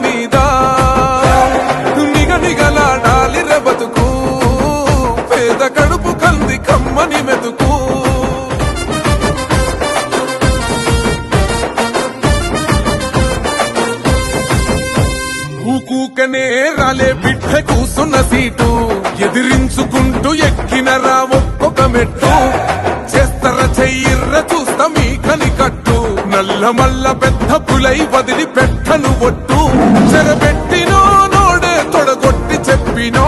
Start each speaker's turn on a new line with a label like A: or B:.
A: మీద నిగనిగలాడాలి బతుకు పేద కడుపు కంది కమ్మని మెతుకు ఊకూకనే రాలే బిడ్డ కూసున్న సీటు ఎదిరించుకుంటూ ఎక్కినరా ఒక్కొక్క మెట్టు చేస్తర చెయ్యిర్ర చూస్తా మీ కనికట్టు నల్ల మల్ల పెద్ద పులై వదిలి పెట్టను ఒట్టు చెరబెట్టినో నోడే తొడగొట్టి చెప్పినో